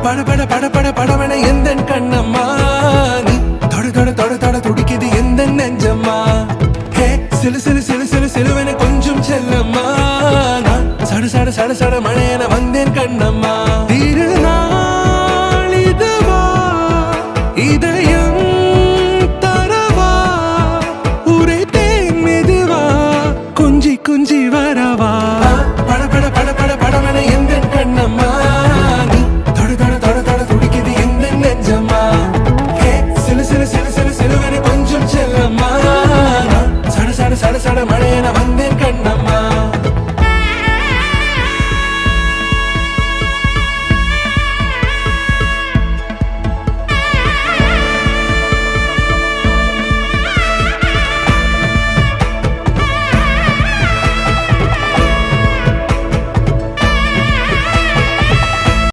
பட பட பட பட படவன எந்த கண்ணம்மா நீ தொட தொட தொட தொட துடிக்குது எந்த நெஞ்சம்மா ஹே சிலு சிலு சிலு சிலு சிலுவன கொஞ்சம் செல்லம்மா நான் சட சட சட சட மழையன வந்தேன் கண்ணம்மா